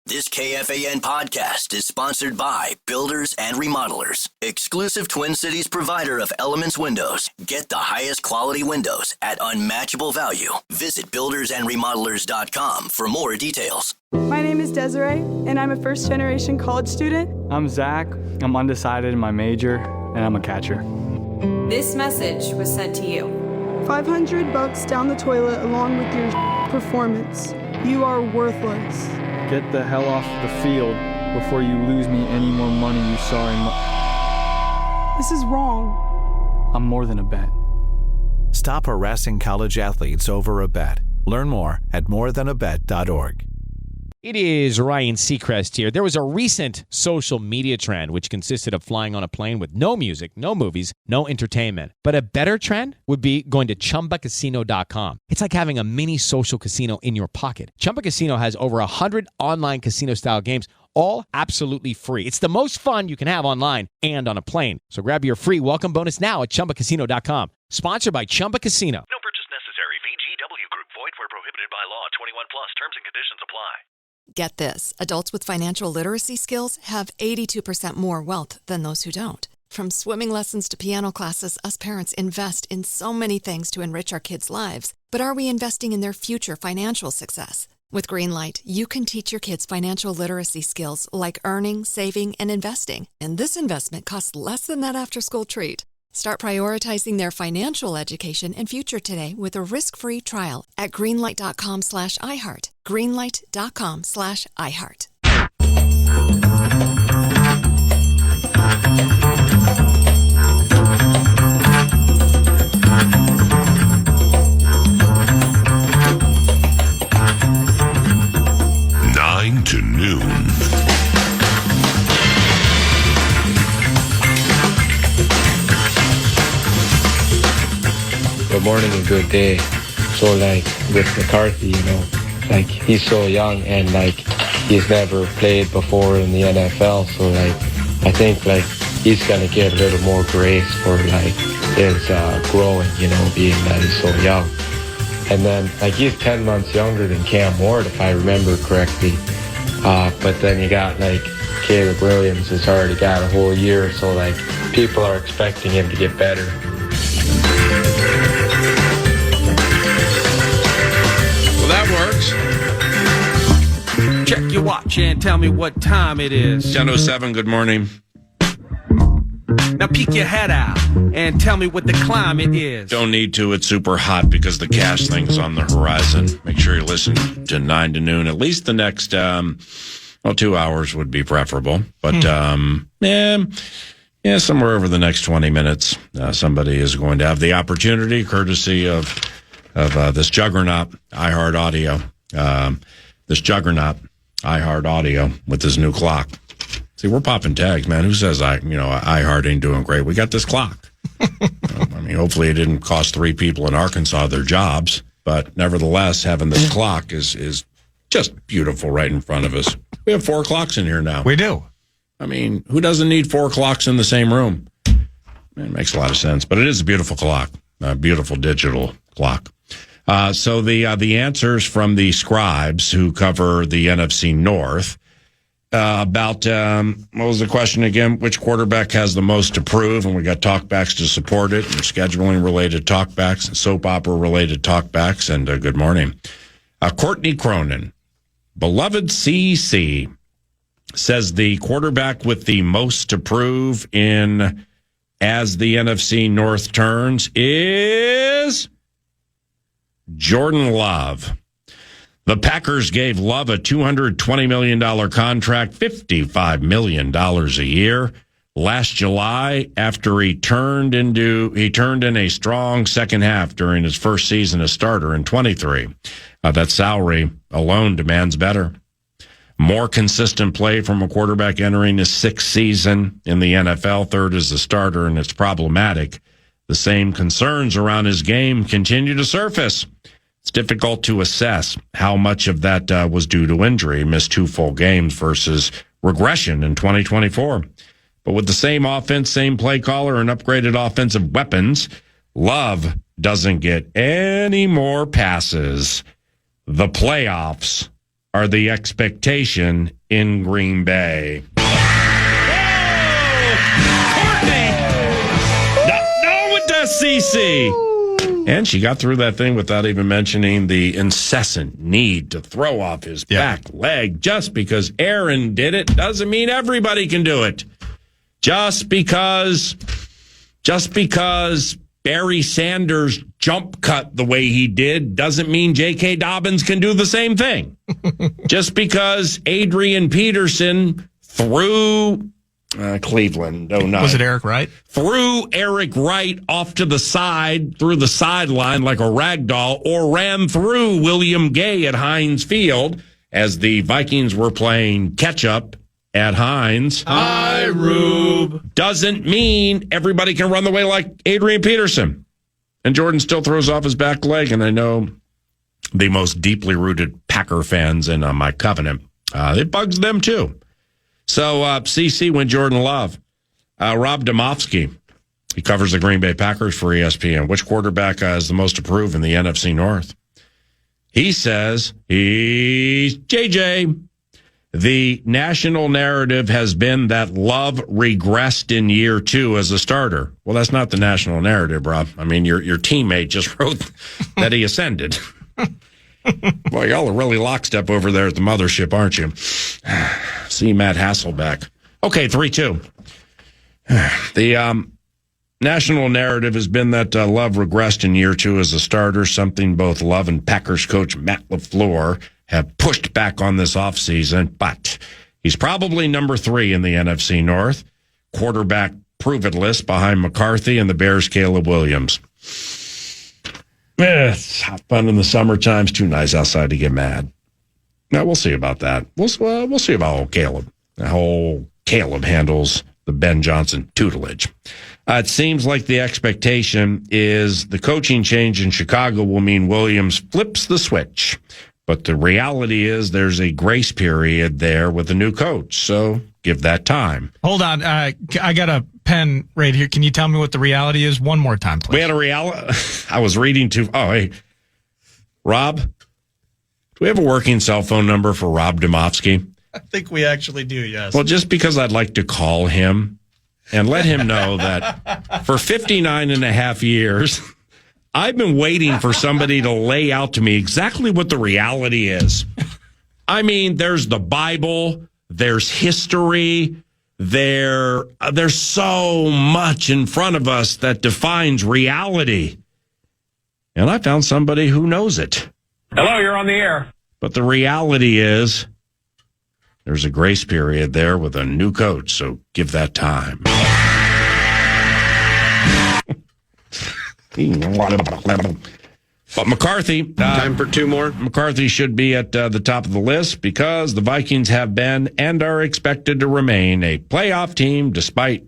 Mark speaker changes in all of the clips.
Speaker 1: This KFAN podcast is sponsored by Builders and Remodelers, exclusive Twin Cities provider of Elements Windows. Get the highest quality windows at unmatchable value. Visit buildersandremodelers.com for more details.
Speaker 2: My name is Desiree, and I'm a first-generation college student.
Speaker 3: I'm Zach. I'm undecided in my major, and I'm a catcher.
Speaker 4: This message was sent to you.
Speaker 2: $500 down the toilet along with your performance. You are worthless.
Speaker 3: Get the hell off the field before you lose me any more money, you sorry
Speaker 2: This is wrong.
Speaker 3: I'm more than a bet.
Speaker 5: Stop harassing college athletes over a bet. Learn more at morethanabet.org.
Speaker 6: It is Ryan Seacrest here. There was a recent social media trend which consisted of flying on a plane with no music, no movies, no entertainment. But a better trend would be going to ChumbaCasino.com. It's like having a mini social casino in your pocket. Chumba Casino has over 100 online casino-style games, all absolutely free. It's the most fun you can have online and on a plane. So grab your free welcome bonus now at ChumbaCasino.com. Sponsored by Chumba Casino.
Speaker 7: No purchase necessary. VGW Group. Void where prohibited by law. 21 plus. Terms and conditions apply.
Speaker 8: Get this. Adults with financial literacy skills have 82% more wealth than those who don't. From swimming lessons to piano classes, us parents invest in so many things to enrich our kids' lives. But are we investing in their future financial success? With Greenlight, you can teach your kids financial literacy skills like earning, saving, and investing. And this investment costs less than that after-school treat. Start prioritizing their financial education and future today with a risk-free trial at greenlight.com/iHeart. greenlight.com/iHeart.
Speaker 7: Nine to noon.
Speaker 9: Good morning and good day. So with McCarthy, he's so young and he's never played before in the NFL. So I think he's gonna get a little more grace for his growing, being that he's so young. And then he's 10 months younger than Cam Ward, if I remember correctly. But then you got Caleb Williams has already got a whole year, so people are expecting him to get better.
Speaker 10: Well, that works. Check your watch and tell me what time it is.
Speaker 7: 10:07, good morning.
Speaker 10: Now peek your head out and tell me what the climate is.
Speaker 7: Don't need to. It's super hot because the cash thing's on the horizon. Make sure you listen to 9 to noon. At least the next, 2 hours would be preferable. But, somewhere over the next 20 minutes, somebody is going to have the opportunity, courtesy of this juggernaut, iHeart Audio, with this new clock. See, we're popping tags, man. Who says iHeart ain't doing great? We got this clock. Hopefully it didn't cost 3 people in Arkansas their jobs, but nevertheless, having this clock is just beautiful right in front of us. We have 4 clocks in here now.
Speaker 11: We do.
Speaker 7: Who doesn't need 4 clocks in the same room? It makes a lot of sense, but it is a beautiful clock, a beautiful digital clock. So the answers from the scribes who cover the NFC North about, what was the question again? Which quarterback has the most to prove? And we got talkbacks to support it, and scheduling-related talkbacks, and soap opera-related talkbacks, and good morning. Courtney Cronin, beloved CC, says the quarterback with the most to prove as the NFC North turns is Jordan Love. The Packers gave Love a $220 million contract, $55 million a year, last July after he turned in a strong second half during his first season as starter in 23. That salary alone demands better. More consistent play from a quarterback entering his 6th season in the NFL, 3rd as a starter, and it's problematic. The same concerns around his game continue to surface. It's difficult to assess how much of that was due to injury, missed 2 full games, versus regression in 2024. But with the same offense, same play caller, and upgraded offensive weapons, Love doesn't get any more passes. The playoffs are the expectation in Green Bay. CC. And she got through that thing without even mentioning the incessant need to throw off his back leg. Just because Aaron did it doesn't mean everybody can do it. Just because Barry Sanders jump cut the way he did doesn't mean J.K. Dobbins can do the same thing. Just because Adrian Peterson threw Cleveland. Oh, no.
Speaker 11: Was it Eric Wright?
Speaker 7: Threw Eric Wright off to the side, through the sideline like a rag doll, or ran through William Gay at Heinz Field as the Vikings were playing catch-up at Heinz.
Speaker 11: Hi, Rube.
Speaker 7: Doesn't mean everybody can run the way like Adrian Peterson. And Jordan still throws off his back leg, and I know the most deeply rooted Packer fans in my covenant, it bugs them too. So, CC went Jordan Love. Rob Domofsky, he covers the Green Bay Packers for ESPN. Which quarterback is the most approved in the NFC North? He says he's JJ. The national narrative has been that Love regressed in year 2 as a starter. Well, that's not the national narrative, Rob. I mean, your teammate just wrote that he ascended. Boy, y'all are really lockstep over there at the mothership, aren't you? See Matt Hasselbeck. Okay, 3-2. The national narrative has been that Love regressed in year 2 as a starter, something both Love and Packers coach Matt LaFleur have pushed back on this offseason, but he's probably number 3 in the NFC North. Quarterback prove-it list behind McCarthy and the Bears' Caleb Williams. It's hot fun in the summertime. It's too nice outside to get mad. Now, we'll see about that. We'll see about old Caleb. How old Caleb handles the Ben Johnson tutelage. It seems like the expectation is the coaching change in Chicago will mean Williams flips the switch. But the reality is there's a grace period there with a new coach. So give that time.
Speaker 11: Hold on. I got a pen right here. Can you tell me what the reality is one more time, please?
Speaker 7: We had a reality. I was reading to. Oh, hey, Rob, do we have a working cell phone number for Rob Domofsky?
Speaker 11: I think we actually do, yes.
Speaker 7: Well, just because I'd like to call him and let him know that for 59 and a half years, I've been waiting for somebody to lay out to me exactly what the reality is. I mean, there's the Bible, there's history, there's so much in front of us that defines reality. And I found somebody who knows it.
Speaker 12: Hello, you're on the air.
Speaker 7: But the reality is there's a grace period there with a new coach, so give that time. But McCarthy,
Speaker 12: time for 2 more.
Speaker 7: McCarthy should be at the top of the list because the Vikings have been and are expected to remain a playoff team despite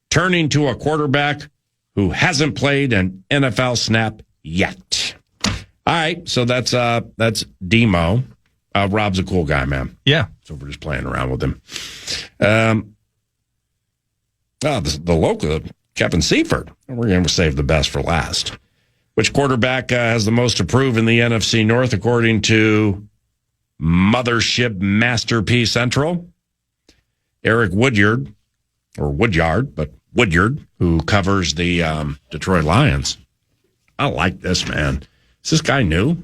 Speaker 7: turning to a quarterback who hasn't played an NFL snap yet. All right, so that's Demo. Rob's a cool guy, man.
Speaker 11: Yeah.
Speaker 7: So we're just playing around with him. The local, Kevin Seifert. We're going to save the best for last. Which quarterback has the most to prove in the NFC North, according to Mothership Masterpiece Central? Eric Woodyard, who covers the Detroit Lions. I like this, man. Is this guy new?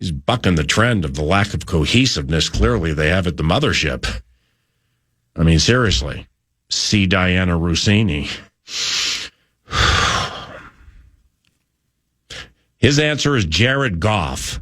Speaker 7: He's bucking the trend of the lack of cohesiveness clearly they have at the mothership. I mean, seriously. See Diana Rossini. His answer is Jared Goff.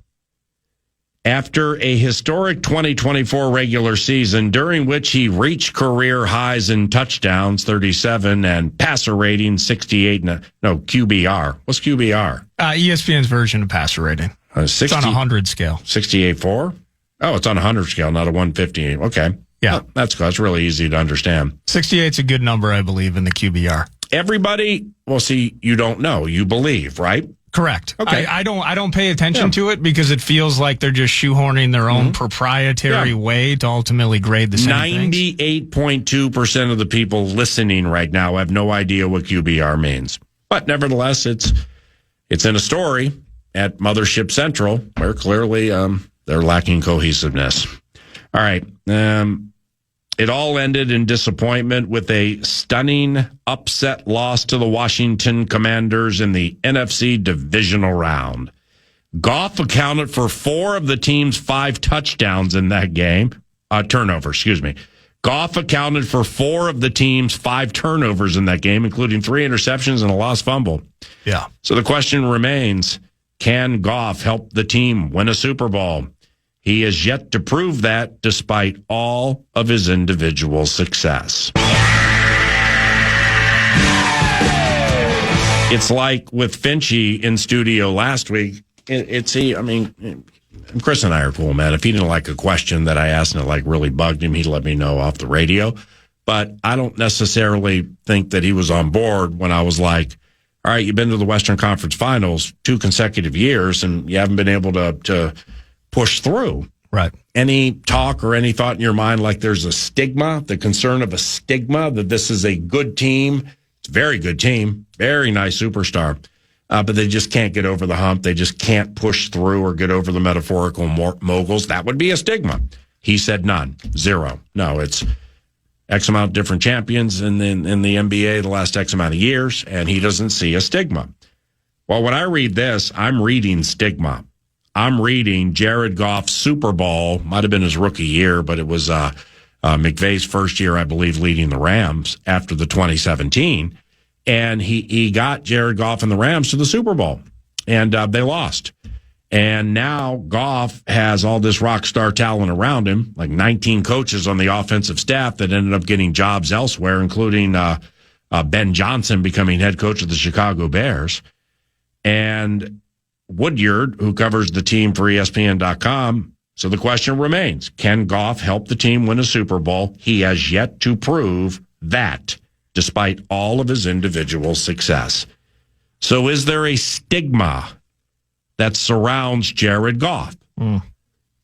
Speaker 7: After a historic 2024 regular season during which he reached career highs in touchdowns, 37, and passer rating, 68. QBR. What's QBR?
Speaker 11: ESPN's version of passer rating. 60, it's on a 100 scale.
Speaker 7: 68.4? Oh, it's on a 100 scale, not a 150. Okay.
Speaker 11: Yeah.
Speaker 7: Well, that's really easy to understand.
Speaker 11: 68's a good number, I believe, in the QBR.
Speaker 7: Everybody, well, see, you don't know. You believe, right?
Speaker 11: Correct.
Speaker 7: Okay.
Speaker 11: I don't pay attention to it because it feels like they're just shoehorning their own proprietary way to ultimately grade the same
Speaker 7: 98.2% of the people listening right now have no idea what QBR means. But nevertheless, it's in a story at Mothership Central where clearly they're lacking cohesiveness. All right. It all ended in disappointment with a stunning upset loss to the Washington Commanders in the NFC Divisional round. Goff accounted for 4 of the team's 5 touchdowns in that game. Goff accounted for 4 of the team's 5 turnovers in that game, including 3 interceptions and a lost fumble.
Speaker 11: Yeah.
Speaker 7: So the question remains, can Goff help the team win a Super Bowl? He has yet to prove that despite all of his individual success. It's like with Finchy in studio last week. Chris and I are cool, man. If he didn't like a question that I asked and it like really bugged him, he'd let me know off the radio. But I don't necessarily think that he was on board when I was like, all right, you've been to the Western Conference Finals 2 consecutive years and you haven't been able to push through.
Speaker 11: Right.
Speaker 7: Any talk or any thought in your mind like there's a stigma, the concern of a stigma that this is a good team? It's a very good team, very nice superstar, but they just can't get over the hump. They just can't push through or get over the metaphorical moguls. That would be a stigma. He said none, 0. No, it's X amount of different champions in the NBA the last X amount of years, and he doesn't see a stigma. Well, when I read this, I'm reading stigma. I'm reading Jared Goff's Super Bowl, might have been his rookie year, but it was McVay's first year, I believe, leading the Rams after the 2017. And he got Jared Goff and the Rams to the Super Bowl, and they lost. And now Goff has all this rock star talent around him, like 19 coaches on the offensive staff that ended up getting jobs elsewhere, including Ben Johnson becoming head coach of the Chicago Bears. And Woodyard, who covers the team for ESPN.com. So the question remains, can Goff help the team win a Super Bowl? He has yet to prove that, despite all of his individual success. So is there a stigma that surrounds Jared Goff?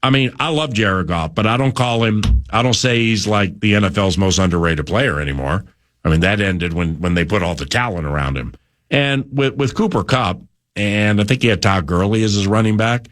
Speaker 7: I mean, I love Jared Goff, but I don't say he's like the NFL's most underrated player anymore. I mean, that ended when they put all the talent around him. And with Cooper Kupp, and I think he had Todd Gurley as his running back.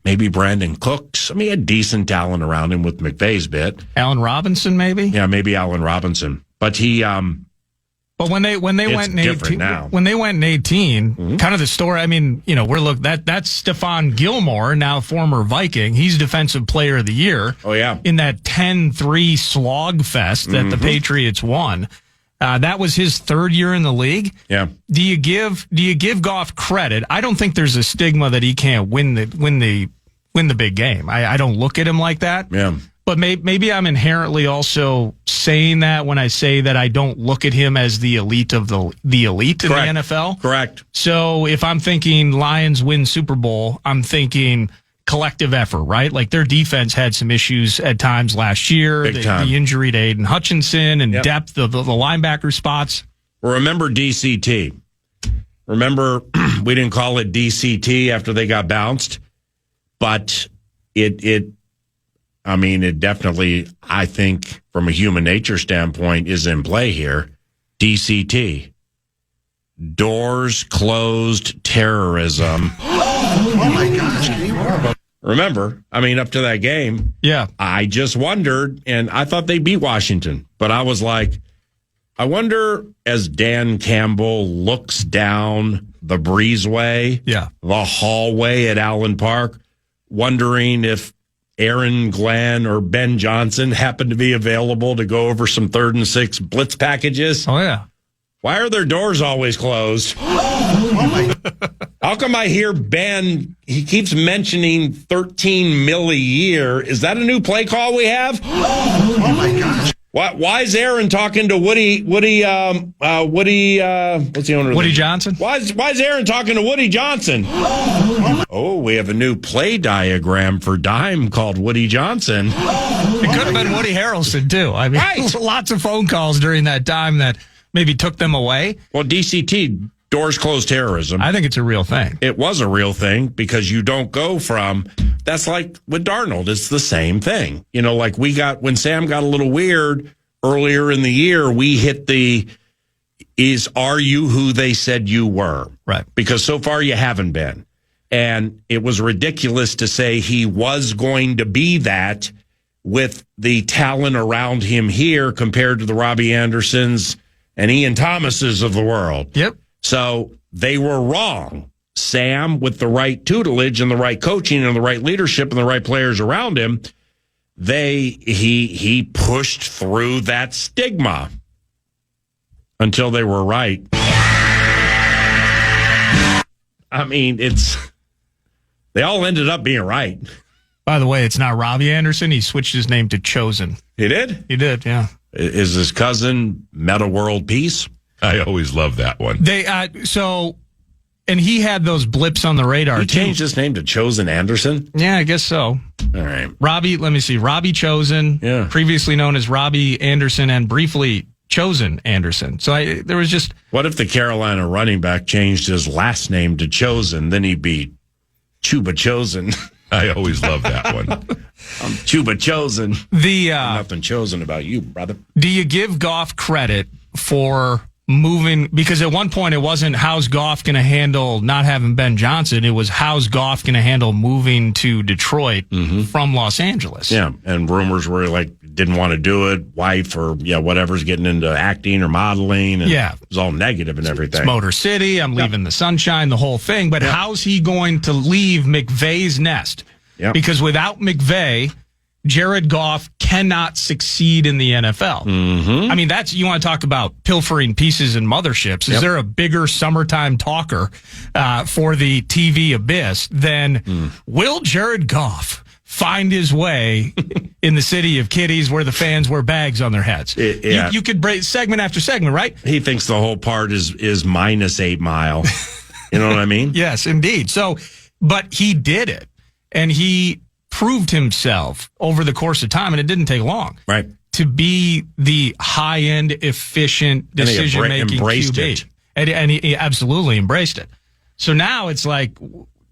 Speaker 7: Maybe Brandon Cooks. I mean, he had decent talent around him with McVay's bit.
Speaker 11: Allen Robinson, maybe?
Speaker 7: Yeah, maybe Allen Robinson. But he
Speaker 11: but when they went in 18,
Speaker 7: now.
Speaker 11: When they went in 18, kind of the story. I mean, that's Stephon Gilmore, now former Viking. He's Defensive Player of the Year.
Speaker 7: Oh yeah,
Speaker 11: in that 10-3 slog fest that the Patriots won. That was his 3rd year in the league.
Speaker 7: Yeah.
Speaker 11: Do you give Goff credit? I don't think there's a stigma that he can't win the big game. I don't look at him like that.
Speaker 7: Yeah.
Speaker 11: But maybe I'm inherently also saying that when I say that I don't look at him as the elite of the elite in
Speaker 7: Correct.
Speaker 11: the NFL.
Speaker 7: Correct.
Speaker 11: So if I'm thinking Lions win Super Bowl, I'm thinking collective effort, right? Like their defense had some issues at times last year. The injury to Aiden Hutchinson and depth of the linebacker spots.
Speaker 7: Remember DCT. Remember we didn't call it DCT after they got bounced, but it definitely, I think, from a human nature standpoint, is in play here. DCT. Doors Closed Terrorism.
Speaker 13: Oh my gosh.
Speaker 7: Remember, up to that game, I just wondered, and I thought they beat Washington, but I was like, I wonder, as Dan Campbell looks down the breezeway, the hallway at Allen Park, wondering if Aaron Glenn or Ben Johnson happened to be available to go over some 3rd and 6 blitz packages.
Speaker 11: Oh, yeah.
Speaker 7: Why are their doors always closed? How come I hear Ben, he keeps mentioning $13 million a year? Is that a new play call we have?
Speaker 13: Oh my gosh.
Speaker 7: Why is Aaron talking to Woody, what's the owner?
Speaker 11: Woody Johnson?
Speaker 7: Why is Aaron talking to Woody Johnson? Oh, we have a new play diagram for Dime called Woody Johnson.
Speaker 11: It could have been Woody Harrelson, too. I mean, lots of phone calls during that time that maybe took them away.
Speaker 7: Well, DCT, Doors Closed Terrorism.
Speaker 11: I think it's a real thing.
Speaker 7: It was a real thing because you don't go from, that's like with Darnold, it's the same thing. Like when Sam got a little weird earlier in the year, we hit are you who they said you were?
Speaker 11: Right.
Speaker 7: Because so far you haven't been. And it was ridiculous to say he was going to be that with the talent around him here compared to the Robbie Andersons and Ian Thomases of the world.
Speaker 11: Yep.
Speaker 7: So they were wrong. Sam, with the right tutelage and the right coaching and the right leadership and the right players around him, he pushed through that stigma until they were right. I mean, they all ended up being right.
Speaker 11: By the way, it's not Robbie Anderson. He switched his name to Chosen.
Speaker 7: He did?
Speaker 11: He did, yeah.
Speaker 7: Is his cousin Meta World Peace?
Speaker 14: I always love that one.
Speaker 11: And he had those blips on the radar.
Speaker 7: He changed his name to Chosen Anderson?
Speaker 11: Yeah, I guess so.
Speaker 7: All right.
Speaker 11: Robbie Chosen, previously known as Robbie Anderson, and briefly Chosen Anderson. So there was just...
Speaker 7: What if the Carolina running back changed his last name to Chosen? Then he'd be Chuba Chosen.
Speaker 14: I always love that one.
Speaker 7: I'm Chuba Chosen. Nothing chosen about you, brother.
Speaker 11: Do you give Goff credit for moving? Because at one point it wasn't how's Goff going to handle not having Ben Johnson. It was how's Goff going to handle moving to Detroit from Los Angeles.
Speaker 7: Yeah, and rumors were like didn't want to do it. Wife or whatever's getting into acting or modeling. And it was all negative and everything.
Speaker 11: It's Motor City. I'm leaving the sunshine, the whole thing. But how's he going to leave McVay's nest?
Speaker 7: Yep.
Speaker 11: Because without McVay, Jared Goff cannot succeed in the NFL. I mean, you want to talk about pilfering pieces and motherships. Is there a bigger summertime talker for the TV abyss than will Jared Goff find his way in the city of kitties where the fans wear bags on their heads? You could break segment after segment, right?
Speaker 7: He thinks the whole part is minus 8 Mile. You know what I mean?
Speaker 11: Yes, indeed. So, but he did it, and he proved himself over the course of time, and it didn't take long,
Speaker 7: right,
Speaker 11: to be the high-end, efficient decision-making QB. And he absolutely embraced it. So now it's like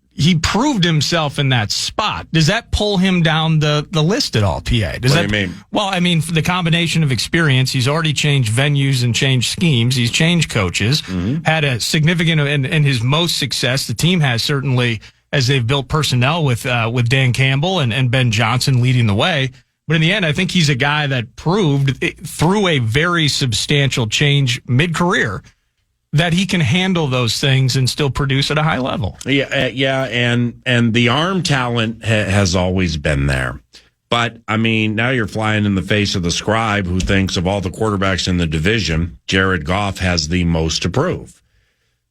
Speaker 11: he proved himself in that spot. Does that pull him down the list at all, PA? What
Speaker 7: do you mean?
Speaker 11: Well, I mean, the combination of experience, he's already changed venues and changed schemes. He's changed coaches, had a significant, and his most success, the team has certainly, as they've built personnel with Dan Campbell and Ben Johnson leading the way. But in the end, I think he's a guy that proved through a very substantial change mid-career that he can handle those things and still produce at a high level.
Speaker 7: Yeah, and the arm talent has always been there. But, I mean, now you're flying in the face of the scribe who thinks of all the quarterbacks in the division, Jared Goff has the most to prove.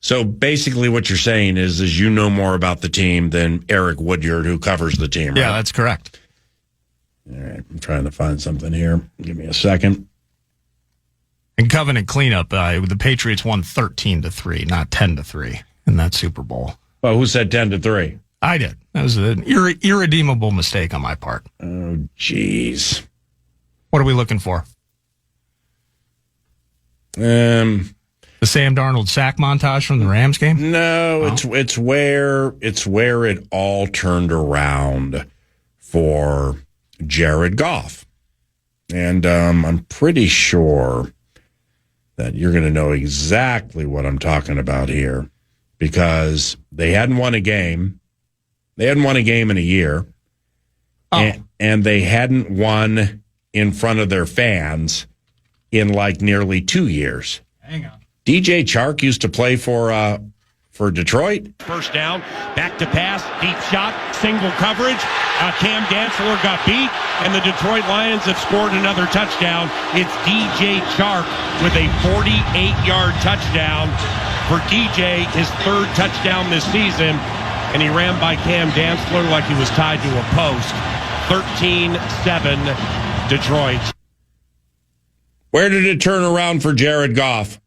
Speaker 7: So basically what you're saying is you know more about the team than Eric Woodyard, who covers the team, right?
Speaker 11: Yeah, that's correct.
Speaker 7: All right, I'm trying to find something here. Give me a second.
Speaker 11: In Covenant cleanup, the Patriots won 13-3, not 10-3 in that Super Bowl.
Speaker 7: Well, who said 10-3?
Speaker 11: I did. That was an irredeemable mistake on my part.
Speaker 7: Oh, jeez.
Speaker 11: What are we looking for? The Sam Darnold sack montage from the Rams game?
Speaker 7: No, it's where it all turned around for Jared Goff. And I'm pretty sure that you're going to know exactly what I'm talking about here because they hadn't won a game. They hadn't won a game in a year. And they hadn't won in front of their fans in like nearly 2 years.
Speaker 11: Hang on.
Speaker 7: DJ Chark used to play for Detroit.
Speaker 15: First down, back to pass, deep shot, single coverage. Cam Dantzler got beat, and the Detroit Lions have scored another touchdown. It's DJ Chark with a 48-yard touchdown. For DJ, his third touchdown this season, and he ran by Cam Dantzler like he was tied to a post. 13-7 Detroit.
Speaker 7: Where did it turn around for Jared Goff?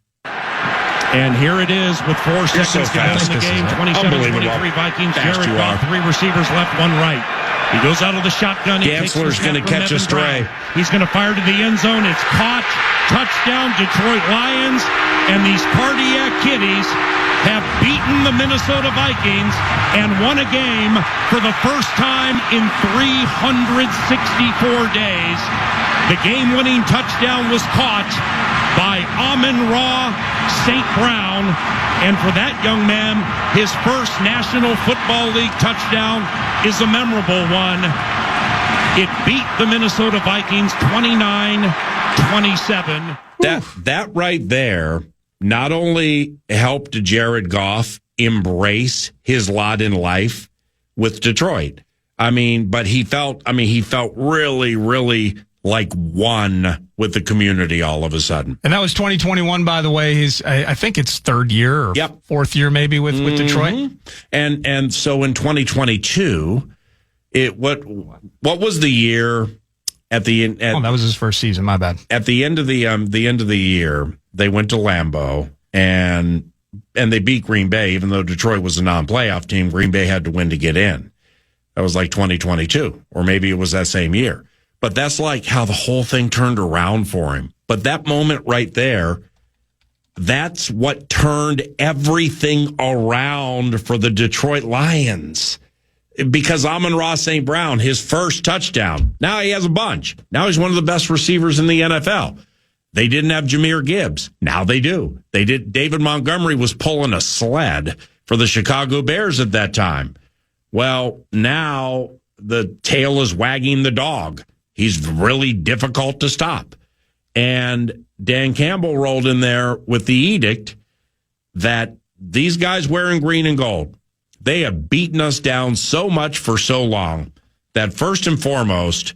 Speaker 15: And here it is with 4 seconds to go in the game. 27-23 Vikings. Jared Goff, 3 receivers left, 1 right. He goes out of the shotgun.
Speaker 7: Dantzler's going to catch a stray.
Speaker 15: He's going to fire to the end zone. It's caught. Touchdown, Detroit Lions. And these cardiac kitties have beaten the Minnesota Vikings and won a game for the first time in 364 days. The game-winning touchdown was caught by Amon-Ra St. Brown. And for that young man, his first National Football League touchdown is a memorable one. It beat the Minnesota Vikings 29-27.
Speaker 7: That right there not only helped Jared Goff embrace his lot in life with Detroit. But he felt really, really like one with the community all of a sudden.
Speaker 11: And that was 2021, by the way. I think it's third year or fourth year maybe with Detroit.
Speaker 7: And so in 2022, what was the year at the end?
Speaker 11: That was his first season. My bad.
Speaker 7: At the end of the year, they went to Lambeau and they beat Green Bay, even though Detroit was a non-playoff team. Green Bay had to win to get in. That was like 2022, or maybe it was that same year. But that's like how the whole thing turned around for him. But that moment right there, that's what turned everything around for the Detroit Lions. Because Amon-Ra St. Brown, his first touchdown, now he has a bunch. Now he's one of the best receivers in the NFL. They didn't have Jahmyr Gibbs. Now they do. They did. David Montgomery was pulling a sled for the Chicago Bears at that time. Well, now the tail is wagging the dog. He's really difficult to stop. And Dan Campbell rolled in there with the edict that these guys wearing green and gold, they have beaten us down so much for so long that first and foremost,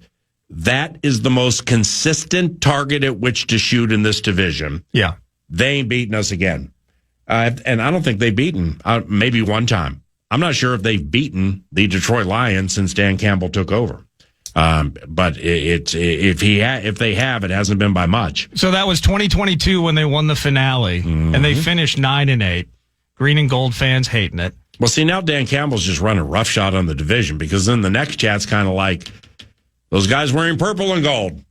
Speaker 7: that is the most consistent target at which to shoot in this division.
Speaker 11: Yeah.
Speaker 7: They ain't beating us again. And I don't think they've beaten, maybe one time. I'm not sure if they've beaten the Detroit Lions since Dan Campbell took over. But if they have, it hasn't been by much.
Speaker 11: So that was 2022 when they won the finale, and they finished 9-8. Green and gold fans hating it.
Speaker 7: Well, see, now Dan Campbell's just running roughshod on the division, because then the next chat's kind of like, those guys wearing purple and gold,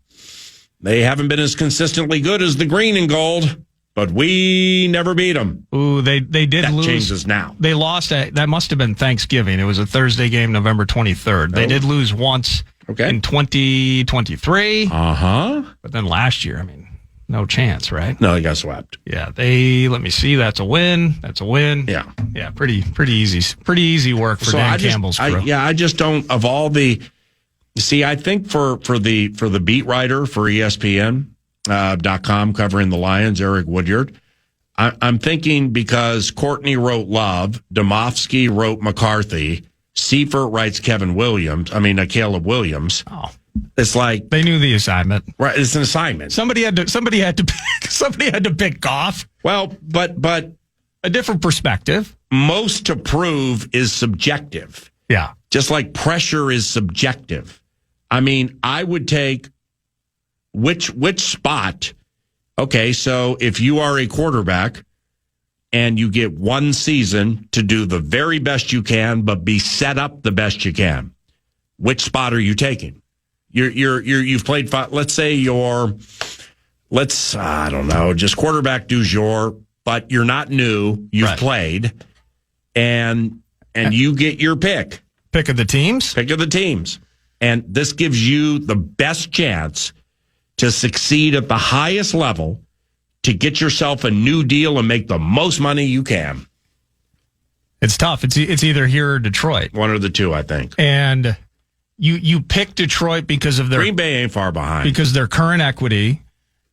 Speaker 7: they haven't been as consistently good as the green and gold, but we never beat them.
Speaker 11: Ooh, they did
Speaker 7: that
Speaker 11: lose.
Speaker 7: That changes now.
Speaker 11: They lost. That must have been Thanksgiving. It was a Thursday game, November 23rd. They did lose once in 2023. But then last year, no chance, right?
Speaker 7: No, they got swept.
Speaker 11: Yeah, let me see. That's a win. Yeah. Yeah, pretty easy work for Dan Campbell's crew.
Speaker 7: I just don't, of all the, see, I think for the beat writer for ESPN.com covering the Lions, Eric Woodyard, I'm thinking because Courtney wrote Love, Domofsky wrote McCarthy, Seifert writes Caleb Williams.
Speaker 11: Oh.
Speaker 7: It's like
Speaker 11: they knew the assignment.
Speaker 7: Right, it's an assignment.
Speaker 11: Somebody had to pick Goff.
Speaker 7: Well, but
Speaker 11: a different perspective.
Speaker 7: Most to prove is subjective.
Speaker 11: Yeah.
Speaker 7: Just like pressure is subjective. I would take which spot. Okay, so if you are a quarterback and you get one season to do the very best you can, but be set up the best you can, which spot are you taking? You've played five, let's say I don't know, just quarterback du jour, but you're not new. You've played, and you get your pick.
Speaker 11: Pick of the teams?
Speaker 7: Pick of the teams. And this gives you the best chance to succeed at the highest level, to get yourself a new deal and make the most money you can.
Speaker 11: It's tough. It's either here or Detroit.
Speaker 7: One or the two, I think.
Speaker 11: And you pick Detroit because of their...
Speaker 7: Green Bay ain't far behind.
Speaker 11: Because their current equity,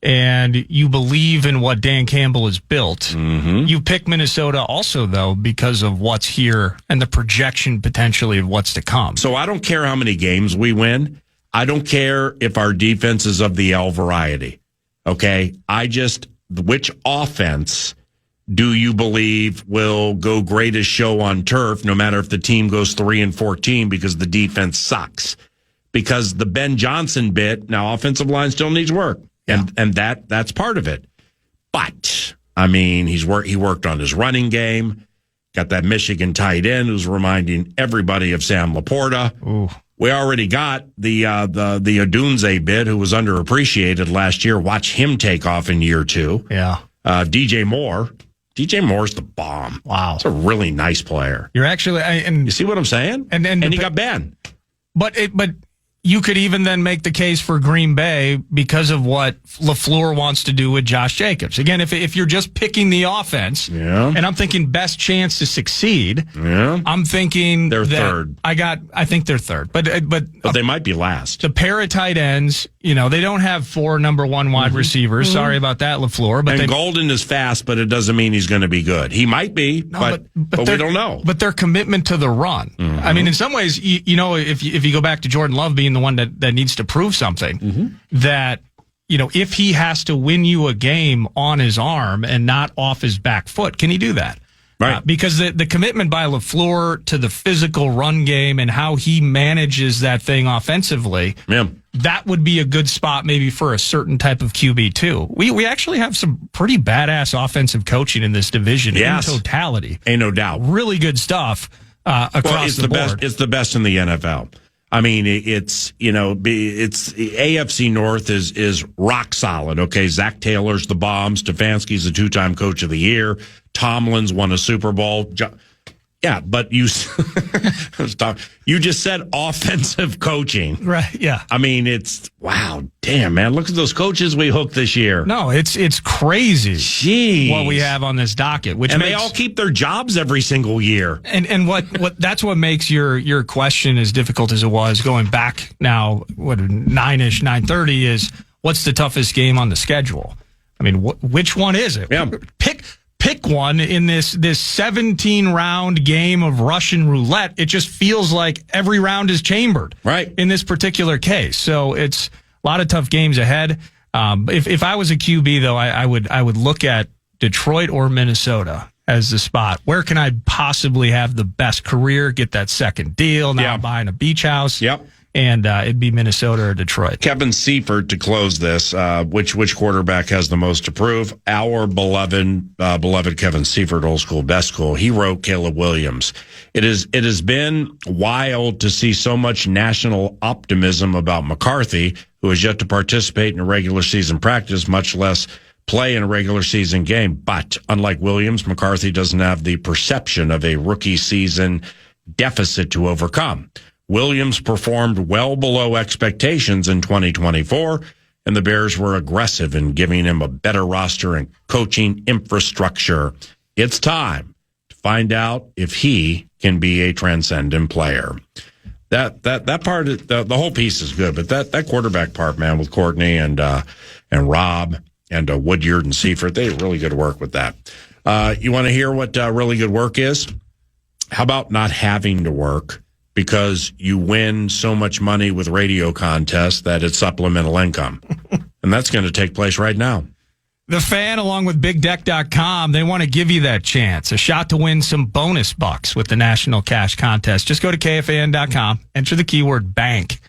Speaker 11: and you believe in what Dan Campbell has built.
Speaker 7: Mm-hmm.
Speaker 11: You pick Minnesota also, though, because of what's here and the projection potentially of what's to come.
Speaker 7: So I don't care how many games we win. I don't care if our defense is of the L variety. Okay? Which offense do you believe will go greatest show on turf, no matter if the team goes 3-14 because the defense sucks? Because the Ben Johnson bit, now offensive line still needs work.
Speaker 11: Yeah.
Speaker 7: And that's part of it. But he worked on his running game, got that Michigan tight end who's reminding everybody of Sam Laporta.
Speaker 11: Ooh.
Speaker 7: We already got the Odunze bit, who was underappreciated last year. Watch him take off in year 2.
Speaker 11: Yeah.
Speaker 7: DJ Moore's the bomb.
Speaker 11: Wow.
Speaker 7: He's a really nice player.
Speaker 11: You're actually,
Speaker 7: you see what I'm saying?
Speaker 11: And
Speaker 7: he got Ben.
Speaker 11: But you could even then make the case for Green Bay because of what LaFleur wants to do with Josh Jacobs. Again, if you're just picking the offense, and I'm thinking best chance to succeed, I'm thinking
Speaker 7: they're third.
Speaker 11: I think they're third, but
Speaker 7: they might be last.
Speaker 11: The pair of tight ends, they don't have 4 number 1 wide receivers. Sorry about that, LaFleur. But
Speaker 7: Golden is fast, but it doesn't mean he's going to be good. He might be, but we don't know.
Speaker 11: But their commitment to the run. I mean, in some ways, if you go back to Jordan Love being the one that needs to prove something, that if he has to win you a game on his arm and not off his back foot, can he do that?
Speaker 7: Right.
Speaker 11: Because the commitment by LaFleur to the physical run game and how he manages that thing offensively, that would be a good spot maybe for a certain type of QB too. We actually have some pretty badass offensive coaching in this division in totality.
Speaker 7: Ain't no doubt.
Speaker 11: Really good stuff across the board.
Speaker 7: Best. It's the best in the NFL. I mean, it's AFC North is rock solid. Okay, Zach Taylor's the bomb. Stefanski's the 2-time coach of the year. Tomlin's won a Super Bowl. Yeah, but you just said offensive coaching.
Speaker 11: Right, yeah.
Speaker 7: I mean, wow, damn, man. Look at those coaches we hooked this year.
Speaker 11: No, it's crazy.
Speaker 7: Jeez.
Speaker 11: What we have on this docket.
Speaker 7: They all keep their jobs every single year.
Speaker 11: And what that's what makes your question as difficult as it was going back now, 9-ish, 9:30 is what's the toughest game on the schedule? I mean, which one is it?
Speaker 7: Yeah.
Speaker 11: Pick one in this 17-round game of Russian roulette. It just feels like every round is chambered.
Speaker 7: Right.
Speaker 11: In this particular case. So it's a lot of tough games ahead. If I was a QB, though, I would look at Detroit or Minnesota as the spot. Where can I possibly have the best career, get that second deal, now buying a beach house?
Speaker 7: Yep.
Speaker 11: And it'd be Minnesota or Detroit.
Speaker 7: Kevin Seifert to close this. Which quarterback has the most to prove? Our beloved Kevin Seifert, old school, best school. He wrote Caleb Williams. It has been wild to see so much national optimism about McCarthy, who has yet to participate in a regular season practice, much less play in a regular season game. But unlike Williams, McCarthy doesn't have the perception of a rookie season deficit to overcome. Williams performed well below expectations in 2024, and the Bears were aggressive in giving him a better roster and coaching infrastructure. It's time to find out if he can be a transcendent player. That part, the whole piece is good, but that quarterback part, man, with Courtney and Rob and Woodyard and Seifert, they did really good work with that. You want to hear what really good work is? How about not having to work? Because you win so much money with radio contests that it's supplemental income. And that's going to take place right now.
Speaker 11: The Fan, along with BigDeck.com, they want to give you that chance, a shot to win some bonus bucks with the National Cash Contest. Just go to KFAN.com, enter the keyword bank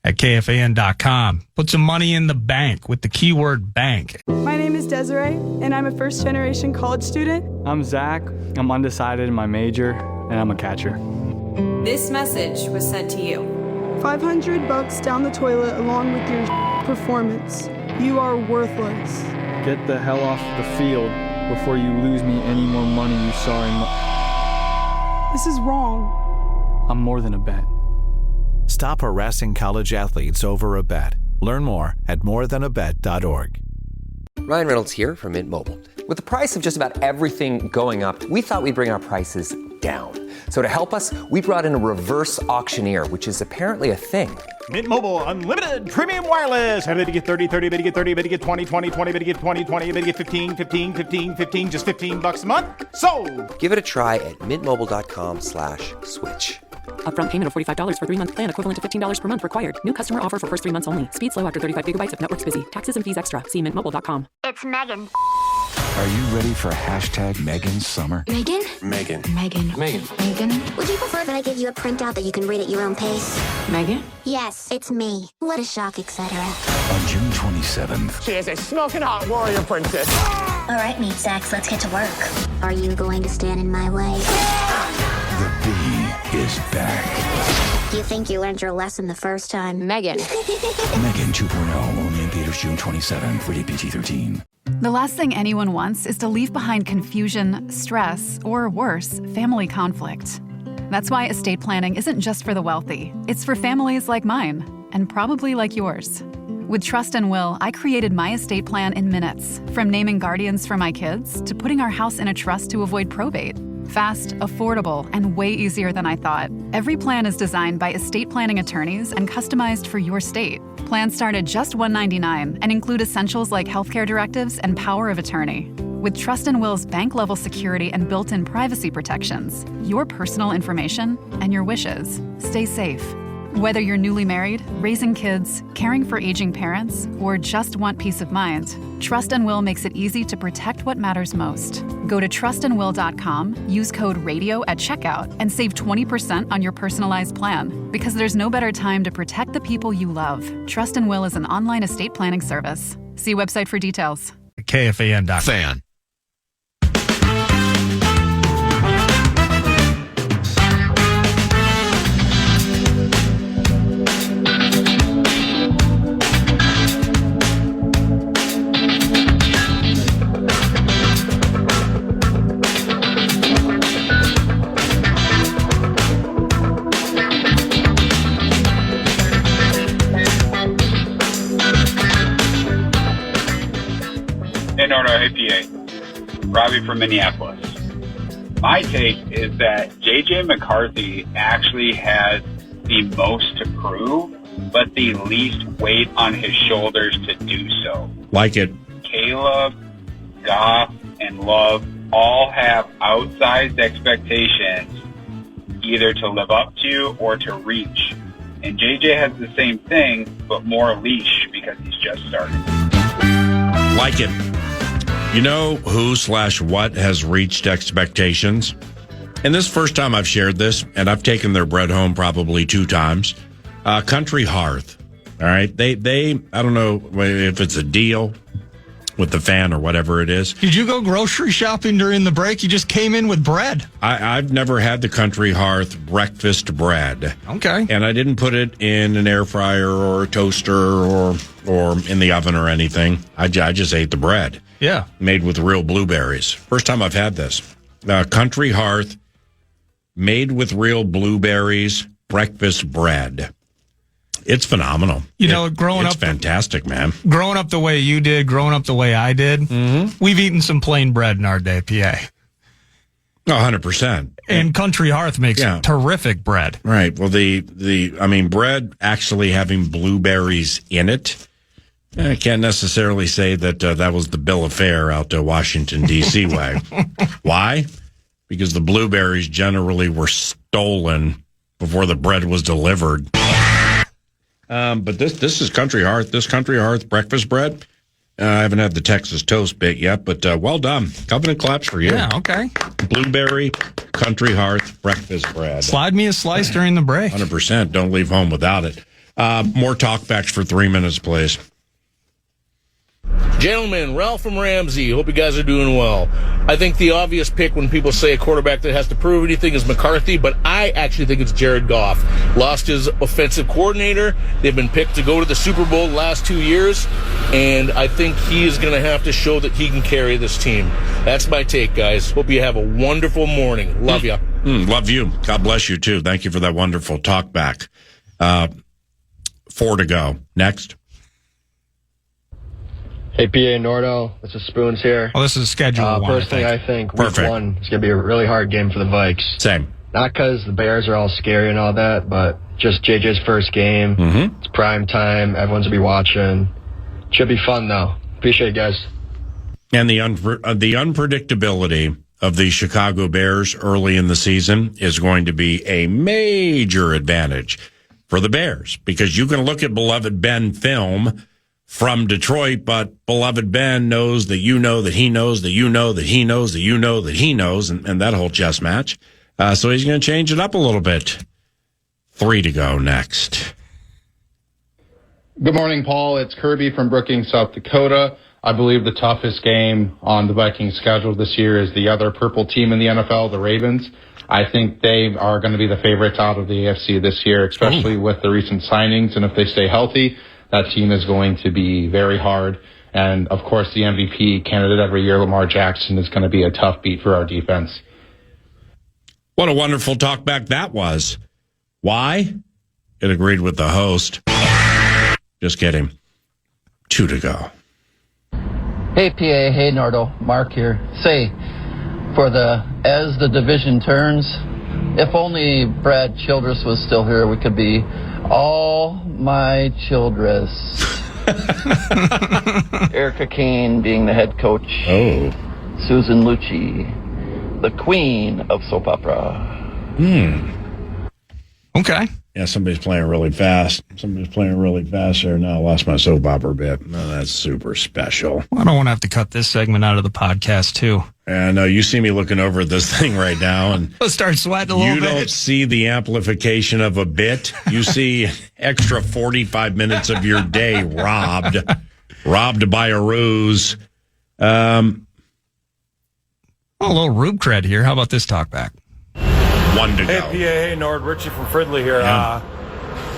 Speaker 11: at KFAN.com. Put some money in the bank with the keyword bank.
Speaker 2: My name is Desiree, and I'm a first-generation college student.
Speaker 3: I'm Zach. I'm undecided in my major, and I'm a catcher.
Speaker 4: This message was sent to you.
Speaker 2: $500 down the toilet along with your performance. You are worthless.
Speaker 3: Get the hell off the field before you lose me any more money, you sorry
Speaker 2: This is wrong.
Speaker 3: I'm more than a bet.
Speaker 5: Stop harassing college athletes over a bet. Learn more at morethanabet.org.
Speaker 16: Ryan Reynolds here from Mint Mobile. With the price of just about everything going up, we thought we'd bring our prices down. So to help us, we brought in a reverse auctioneer, which is apparently a thing.
Speaker 17: Mint Mobile Unlimited Premium Wireless. How to get 30, 30, how to get 30, how to get 20, 20, 20, how to get 20, 20, how to get 15, 15, 15, 15, just $15 a month? Sold!
Speaker 16: Give it a try at mintmobile.com/switch.
Speaker 18: Upfront payment of $45 for 3-month plan, equivalent to $15 per month required. New customer offer for first 3 months only. Speed slow after 35 gigabytes if network's busy. Taxes and fees extra. See mintmobile.com.
Speaker 19: It's Megan.
Speaker 20: Are you ready for #Megan's Summer?
Speaker 19: Megan?
Speaker 20: Megan.
Speaker 19: Megan. Would you prefer that I give you a printout that you can read at your own pace?
Speaker 18: Megan?
Speaker 19: Yes, it's me. What a shock, etc.
Speaker 20: On June 27th.
Speaker 21: She is a smoking hot warrior princess.
Speaker 19: All right, meat sacks, let's get to work. Are you going to stand in my way?
Speaker 20: The Bee is back.
Speaker 19: Do you think you learned your lesson the first time?
Speaker 18: Megan.
Speaker 20: Megan 2.0, only in theaters June 27th, rated PG-13.
Speaker 22: The last thing anyone wants is to leave behind confusion, stress, or worse, family conflict. That's why estate planning isn't just for the wealthy. It's for families like mine. and probably like yours. With Trust and Will, I created my estate plan in minutes, from naming guardians for my kids to putting our house in a trust to avoid probate. Fast, affordable, and way easier than I thought. Every plan is designed by estate planning attorneys and customized for your state. Plans start at just $199 and include essentials like healthcare directives and power of attorney. With Trust and Will's bank-level security and built-in privacy protections, your personal information and your wishes stay safe. Whether you're newly married, raising kids, caring for aging parents, or just want peace of mind, Trust and Will makes it easy to protect what matters most. Go to trustandwill.com, use code RADIO at checkout, and save 20% on your personalized plan. Because there's no better time to protect the people you love. Trust and Will is an online estate planning service. See website for details.
Speaker 11: KFAN.com.
Speaker 5: Fan.
Speaker 1: APA, Robbie from Minneapolis. My take is that JJ McCarthy actually has the most to prove, but the least weight on his shoulders to do so.
Speaker 7: Like it.
Speaker 1: Caleb, Goff, and Love all have outsized expectations either to live up to or to reach. And JJ has the same thing, but more leash because he's just starting.
Speaker 7: Like it. You know who/what has reached expectations? And this is the first time I've shared this, and I've taken their bread home probably 2 times. Country Hearth. All right. They I don't know if it's a deal with the fan or whatever it is.
Speaker 11: Did you go grocery shopping during the break? You just came in with bread.
Speaker 7: I've never had the Country Hearth breakfast bread.
Speaker 11: Okay.
Speaker 7: And I didn't put it in an air fryer or a toaster or in the oven or anything. I just ate the bread.
Speaker 11: Yeah.
Speaker 7: Made with real blueberries. First time I've had this. Country Hearth, made with real blueberries, breakfast bread. It's phenomenal.
Speaker 11: It's
Speaker 7: fantastic, man.
Speaker 11: Growing up the way you did, growing up the way I did, we've eaten some plain bread in our day, PA.
Speaker 7: 100%.
Speaker 11: And Country Hearth makes terrific bread.
Speaker 7: Right. Well, bread actually having blueberries in it, I can't necessarily say that that was the bill of fare out to Washington, D.C. way. Why? Because the blueberries generally were stolen before the bread was delivered. But this is Country Hearth. This Country Hearth breakfast bread. I haven't had the Texas toast bit yet, but well done. Covenant claps for you.
Speaker 11: Yeah, okay.
Speaker 7: Blueberry Country Hearth breakfast bread.
Speaker 11: Slide me a slice during the break.
Speaker 7: 100%. Don't leave home without it. More talkbacks for 3 minutes, please.
Speaker 6: Gentlemen, Ralph from Ramsey. Hope you guys are doing well. I think the obvious pick when people say a quarterback that has to prove anything is McCarthy, but I actually think it's Jared Goff. Lost his offensive coordinator. They've been picked to go to the Super Bowl the last 2 years, and I think he is going to have to show that he can carry this team. That's my take, guys. Hope you have a wonderful morning. Love you.
Speaker 7: Love you. God bless you, too. Thank you for that wonderful talk back. 4 to go. Next.
Speaker 9: Hey, PA Nordo, this is Spoons here.
Speaker 11: Well, this is schedule 1.
Speaker 9: Personally, I think week 1 is going to be a really hard game for the Vikes.
Speaker 7: Same.
Speaker 9: Not because the Bears are all scary and all that, but just JJ's first game. It's prime time. Everyone's going to be watching. Should be fun, though. Appreciate it, guys.
Speaker 7: And the unpredictability of the Chicago Bears early in the season is going to be a major advantage for the Bears, because you can look at beloved Ben film from Detroit, but beloved Ben knows that you know that he knows that you know that he knows that you know that he knows, and that whole chess match. So he's going to change it up a little bit. 3 to go next.
Speaker 23: Good morning, Paul. It's Kirby from Brookings, South Dakota. I believe the toughest game on the Vikings schedule this year is the other purple team in the NFL, the Ravens. I think they are going to be the favorites out of the AFC this year, especially with the recent signings, and if they stay healthy, that team is going to be very hard. And, of course, the MVP candidate every year, Lamar Jackson, is going to be a tough beat for our defense.
Speaker 7: What a wonderful talkback that was. Why? It agreed with the host. Just kidding. 2 to go.
Speaker 8: Hey, PA. Hey, Nardo. Mark here. Say, as the division turns, if only Brad Childress was still here, we could be all my Childress. Erica Kane being the head coach.
Speaker 7: Oh.
Speaker 8: Susan Lucci, the queen of soap opera.
Speaker 11: Okay.
Speaker 7: Yeah, somebody's playing really fast. There. No, I lost my soap opera bit. No, that's super special.
Speaker 11: Well, I don't want to have to cut this segment out of the podcast, too.
Speaker 7: And you see me looking over at this thing right now, and
Speaker 11: I'll start sweating a little bit.
Speaker 7: You don't see the amplification of a bit. You see extra 45 minutes of your day robbed by a ruse.
Speaker 11: A little Rube cred here. How about this talkback?
Speaker 7: 1 to
Speaker 10: Hey,
Speaker 7: go.
Speaker 10: PA, hey, Nord, Richie from Fridley here.
Speaker 7: Yeah.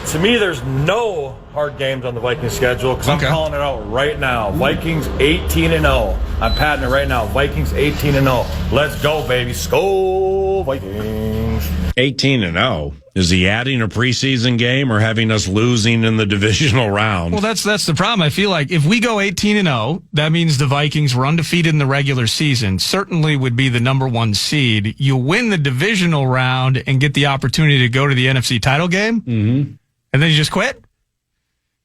Speaker 10: To me, there's no hard games on the Vikings schedule because I'm calling it out right now. Vikings 18-0. I'm patting it right now. Vikings 18-0. Let's go, baby. Skol, Vikings.
Speaker 7: 18-0. Is he adding a preseason game or having us losing in the divisional round?
Speaker 11: Well, that's the problem. I feel like if we go 18-0, that means the Vikings were undefeated in the regular season. Certainly would be the number 1 seed. You win the divisional round and get the opportunity to go to the NFC title game, and then you just quit?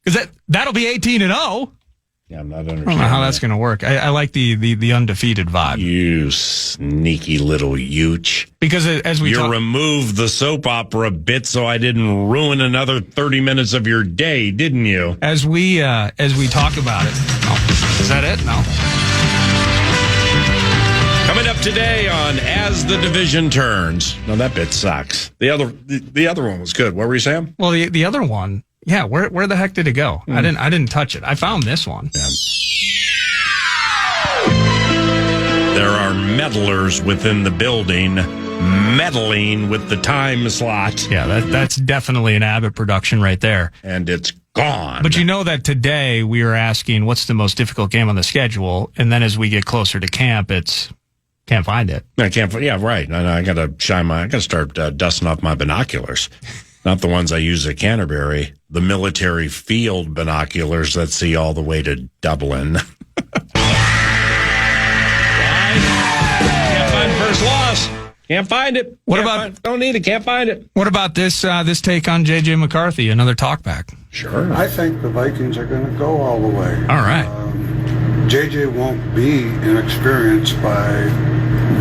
Speaker 11: Because that'll be 18-0.
Speaker 7: Yeah, I'm not
Speaker 11: I don't know how that's going to work. I like the undefeated vibe.
Speaker 7: You sneaky little youch.
Speaker 11: Because as we
Speaker 7: removed the soap opera bit so I didn't ruin another 30 minutes of your day, didn't you?
Speaker 11: As we talk about it. Oh, is that it? No.
Speaker 7: Coming up today on As the Division Turns. No, that bit sucks. The other one was good. What were you saying?
Speaker 11: Well, the other one, yeah, where the heck did it go? I didn't touch it. I found this one.
Speaker 7: Yeah. There are meddlers within the building meddling with the time slot.
Speaker 11: Yeah, that's definitely an Abbott production right there.
Speaker 7: And it's gone.
Speaker 11: But you know that today we were asking what's the most difficult game on the schedule, and then as we get closer to camp, it's can't find it.
Speaker 7: I can't. Yeah, right. I got to start dusting off my binoculars. Not the ones I use at Canterbury. The military field binoculars that see all the way to Dublin. Can't find first loss. Can't find it. Don't need it. Can't find it.
Speaker 11: What about this take on J.J. McCarthy? Another talkback.
Speaker 7: Sure.
Speaker 12: I think the Vikings are going to go all the way.
Speaker 11: All right.
Speaker 12: J.J. won't be inexperienced by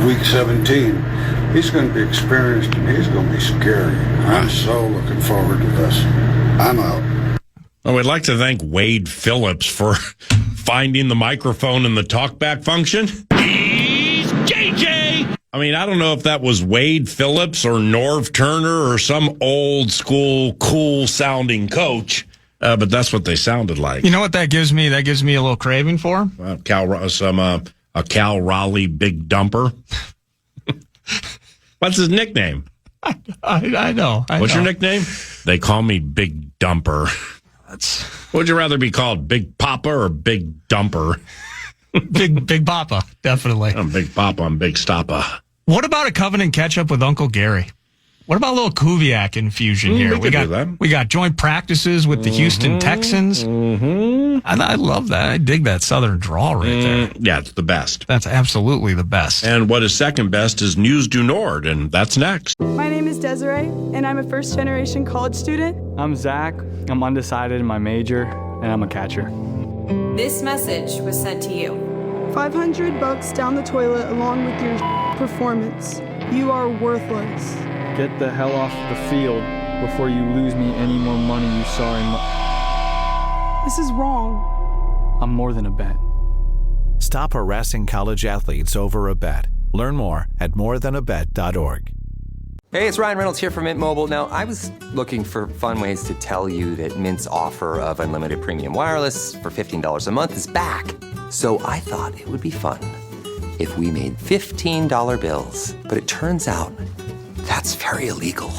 Speaker 12: week 17. He's going to be experienced, and he's going to be scary. I'm so looking forward to this. I'm out.
Speaker 7: Well, we'd like to thank Wade Phillips for finding the microphone in the talkback function.
Speaker 15: He's JJ!
Speaker 7: I mean, I don't know if that was Wade Phillips or Norv Turner or some old school, cool-sounding coach, but that's what they sounded like.
Speaker 11: You know what that gives me? That gives me a little craving for?
Speaker 7: A Cal Raleigh big dumper. What's his nickname?
Speaker 11: I know.
Speaker 7: What's your nickname? They call me Big Dumper. Would you rather be called Big Papa or Big Dumper?
Speaker 11: Big Papa, definitely.
Speaker 7: I'm Big Papa. I'm Big Stoppa.
Speaker 11: What about a covenant catch-up with Uncle Gary? What about a little Kubiak infusion here?
Speaker 7: We
Speaker 11: got joint practices with the Houston Texans. I love that. I dig that Southern drawl right there.
Speaker 7: Yeah, it's the best.
Speaker 11: That's absolutely the best.
Speaker 7: And what is second best is News du Nord, and that's next.
Speaker 2: My name is Desiree, and I'm a first-generation college student.
Speaker 3: I'm Zach. I'm undecided in my major, and I'm a catcher.
Speaker 4: This message was sent to you.
Speaker 2: $500 down the toilet along with your performance. You are worthless.
Speaker 3: Get the hell off the field before you lose me any more money, you sorry
Speaker 2: This is wrong.
Speaker 3: I'm more than a bet.
Speaker 5: Stop harassing college athletes over a bet. Learn more at morethanabet.org.
Speaker 16: Hey, it's Ryan Reynolds here from Mint Mobile. Now, I was looking for fun ways to tell you that Mint's offer of unlimited premium wireless for $15 a month is back. So I thought it would be fun if we made $15 bills. But it turns out that's very illegal.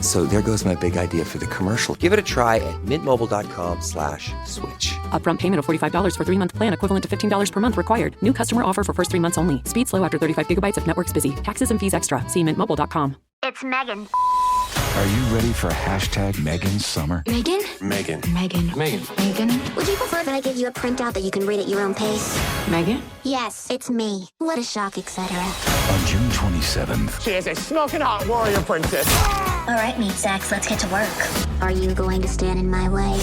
Speaker 16: So there goes my big idea for the commercial. Give it a try at mintmobile.com/switch.
Speaker 18: Upfront payment of $45 for 3-month plan equivalent to $15 per month required. New customer offer for first 3 months only. Speed slow after 35 gigabytes if network's busy. Taxes and fees extra. See mintmobile.com.
Speaker 19: It's Megan.
Speaker 20: Are you ready for hashtag Megan Summer?
Speaker 19: Megan?
Speaker 20: Megan.
Speaker 19: Megan. Megan. Megan. Would you prefer that I give you a printout that you can read at your own pace?
Speaker 18: Megan?
Speaker 19: Yes, it's me. What a shock, etc.
Speaker 20: On June 27th.
Speaker 21: She is a smoking hot warrior princess.
Speaker 19: All right, meat sacks, let's get to work. Are you going to stand in my way?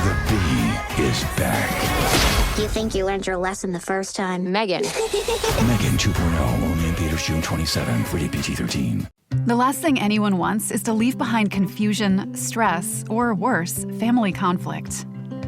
Speaker 20: The bee is back.
Speaker 19: You think you learned your lesson the first time?
Speaker 18: Megan.
Speaker 20: Megan 2.0, only in theaters June 27th, rated PG-13.
Speaker 22: The last thing anyone wants is to leave behind confusion, stress, or worse, family conflict.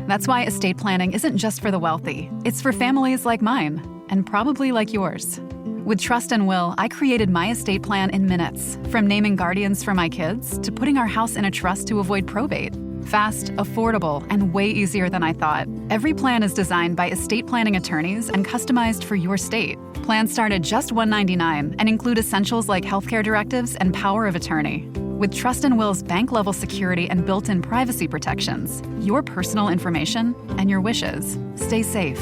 Speaker 22: That's why estate planning isn't just for the wealthy. It's for families like mine, and probably like yours. With Trust and Will, I created my estate plan in minutes, from naming guardians for my kids to putting our house in a trust to avoid probate. Fast, affordable, and way easier than I thought. Every plan is designed by estate planning attorneys and customized for your state. Plans start at just $199 and include essentials like healthcare directives and power of attorney. With Trust and Will's bank-level security and built-in privacy protections, your personal information and your wishes stay safe.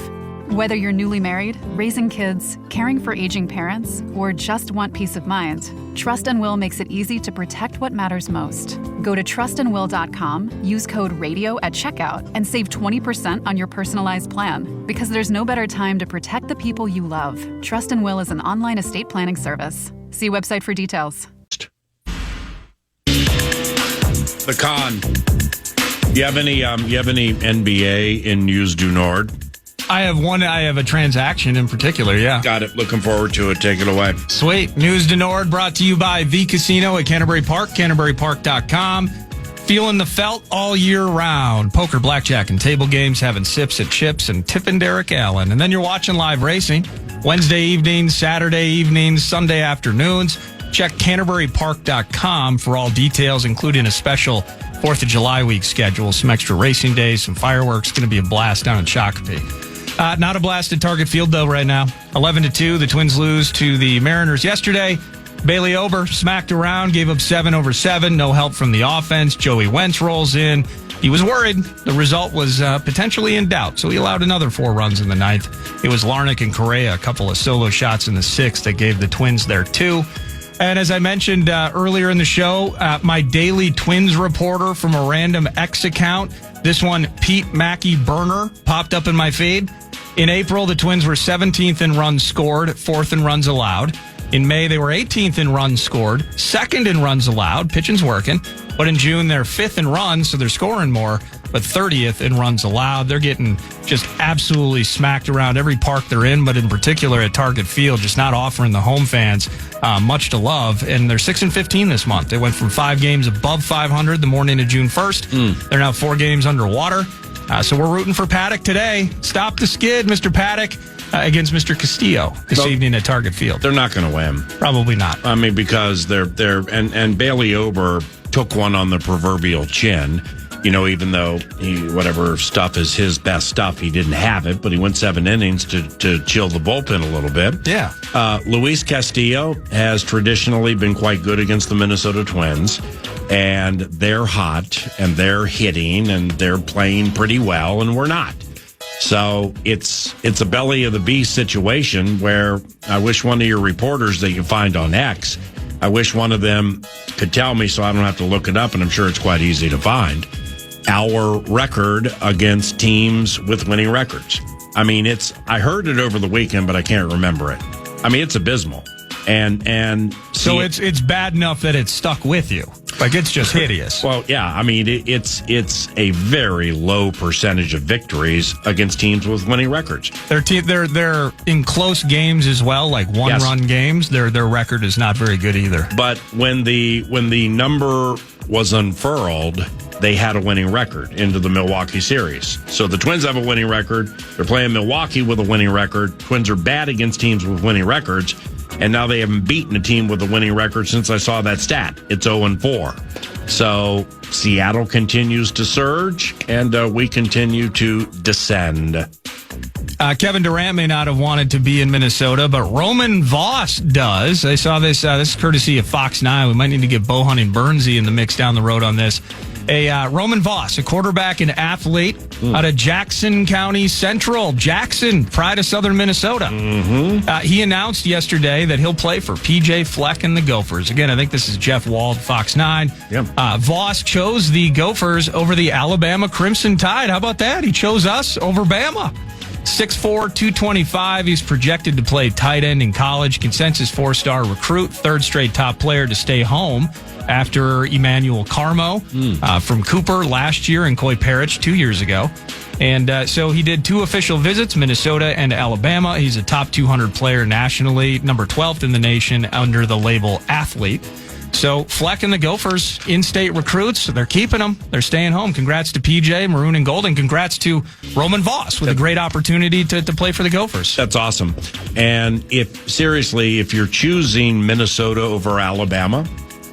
Speaker 22: Whether you're newly married, raising kids, caring for aging parents, or just want peace of mind, Trust and Will makes it easy to protect what matters most. Go to trustandwill.com, use code RADIO at checkout, and save 20% on your personalized plan. Because there's no better time to protect the people you love. Trust and Will is an online estate planning service. See website for details.
Speaker 7: The con. You have any NBA in News du Nord?
Speaker 11: I have one. I have a transaction in particular, yeah.
Speaker 7: Got it. Looking forward to it. Take it away.
Speaker 11: Sweet. News du Nord brought to you by The Casino at Canterbury Park, CanterburyPark.com. Feeling the felt all year round. Poker, blackjack, and table games, having sips at Chips and tipping Derek Allen. And then you're watching live racing. Wednesday evenings, Saturday evenings, Sunday afternoons. Check CanterburyPark.com for all details, including a special 4th of July week schedule, some extra racing days, some fireworks. Going to be a blast down in Shakopee. Not a blast at Target Field, though, right now. 11-2, the Twins lose to the Mariners yesterday. Bailey Ober smacked around, gave up 7 over 7. No help from the offense. Joey Wentz rolls in. He was worried. The result was potentially in doubt, so he allowed another 4 runs in the 9th. It was Larnach and Correa, a couple of solo shots in the 6th that gave the Twins their 2. And as I mentioned earlier in the show, my daily Twins reporter from a random X account, this one, Pete Mackey Burner, popped up in my feed. In April, the Twins were 17th in runs scored, 4th in runs allowed. In May, they were 18th in runs scored, 2nd in runs allowed. Pitching's working. But in June, they're 5th in runs, so they're scoring more, but 30th in runs allowed. They're getting just absolutely smacked around every park they're in, but in particular at Target Field, just not offering the home fans much to love. And they're 6-15 this month. They went from 5 games above 500 the morning of June 1st. They're now 4 games underwater. So we're rooting for Paddock today. Stop the skid, Mr. Paddock, against Mr. Castillo this evening at Target Field.
Speaker 7: They're not going to win.
Speaker 11: Probably not.
Speaker 7: I mean, because and Bailey Ober took one on the proverbial chin. You know, even though whatever stuff is his best stuff, he didn't have it, but he went 7 innings to chill the bullpen a little bit.
Speaker 11: Yeah.
Speaker 7: Luis Castillo has traditionally been quite good against the Minnesota Twins, and they're hot, and they're hitting, and they're playing pretty well, and we're not. So it's a belly of the beast situation where I wish one of your reporters that you find on X, I wish one of them could tell me so I don't have to look it up, and I'm sure it's quite easy to find, our record against teams with winning records. I mean, I heard it over the weekend, but I can't remember it. I mean, it's abysmal. And
Speaker 11: so it's bad enough that it's stuck with you. Like, it's just hideous.
Speaker 7: Well, yeah. I mean, it's a very low percentage of victories against teams with winning records.
Speaker 11: They're in close games as well, like one-run games. Their record is not very good either.
Speaker 7: But when the number was unfurled, they had a winning record into the Milwaukee series. So the Twins have a winning record. They're playing Milwaukee with a winning record. Twins are bad against teams with winning records. And now they haven't beaten a team with a winning record since I saw that stat. It's 0-4. So Seattle continues to surge, and we continue to descend.
Speaker 11: Kevin Durant may not have wanted to be in Minnesota, but Roman Voss does. I saw this. This is courtesy of Fox 9. We might need to get Bohan and Bernsey in the mix down the road on this. Roman Voss, a quarterback and athlete out of Jackson County Central. Jackson, pride of southern Minnesota. He announced yesterday that he'll play for P.J. Fleck and the Gophers. Again, I think this is Jeff Wald, Fox 9. Voss chose the Gophers over the Alabama Crimson Tide. How about that? He chose us over Bama. 6'4", 225. He's projected to play tight end in college. Consensus 4-star recruit. Third straight top player to stay home after Emmanuel Carmo from Cooper last year and Coy Parrish 2 years ago. And so he did 2 official visits, Minnesota and Alabama. He's a top 200 player nationally, number 12th in the nation under the label athlete. So Fleck and the Gophers, in-state recruits, they're keeping them. They're staying home. Congrats to PJ, Maroon and Gold, and congrats to Roman Voss with a great opportunity to play for the Gophers.
Speaker 7: That's awesome. And if you're choosing Minnesota over Alabama,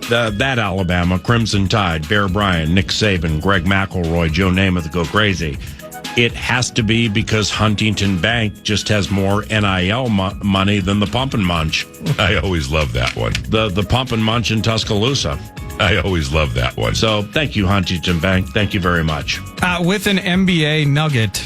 Speaker 7: that Alabama, Crimson Tide, Bear Bryant, Nick Saban, Greg McElroy, Joe Namath go crazy. It has to be because Huntington Bank just has more NIL money than the Pump and Munch.
Speaker 13: I always love that one.
Speaker 7: The Pump and Munch in Tuscaloosa.
Speaker 13: I always love that one.
Speaker 7: So thank you, Huntington Bank. Thank you very much.
Speaker 11: With an NBA nugget,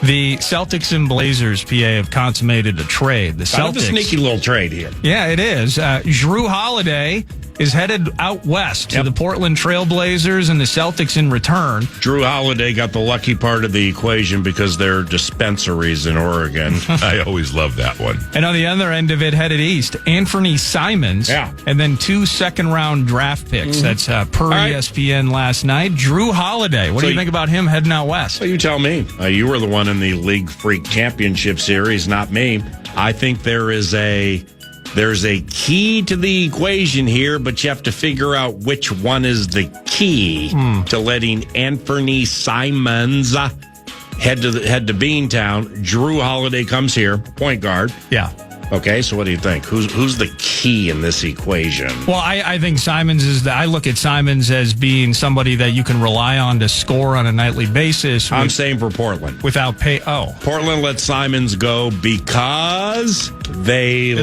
Speaker 11: the Celtics and Blazers, PA, have consummated a trade. The Celtics,
Speaker 7: kind of a sneaky little trade here.
Speaker 11: Yeah, it is. Jrue Holiday is headed out west to the Portland Trail Blazers, and the Celtics in return.
Speaker 7: Jrue Holiday got the lucky part of the equation because there are dispensaries in Oregon.
Speaker 13: I always love that one.
Speaker 11: And on the other end of it, headed east, Anthony Simons, and then 2 second-round draft picks. That's per ESPN last night. Jrue Holiday, what do you think about him heading out west?
Speaker 7: Well, you tell me. You were the one in the League Freak Championship Series, not me. I think there's a key to the equation here, but you have to figure out which one is the key to letting Anthony Simons head to Beantown. Jrue Holiday comes here, point guard.
Speaker 11: Yeah.
Speaker 7: Okay, so what do you think? Who's the key in this equation?
Speaker 11: Well, I think Simons I look at Simons as being somebody that you can rely on to score on a nightly basis.
Speaker 7: I'm saying for Portland.
Speaker 11: Without pay.
Speaker 7: Portland let Simons go because do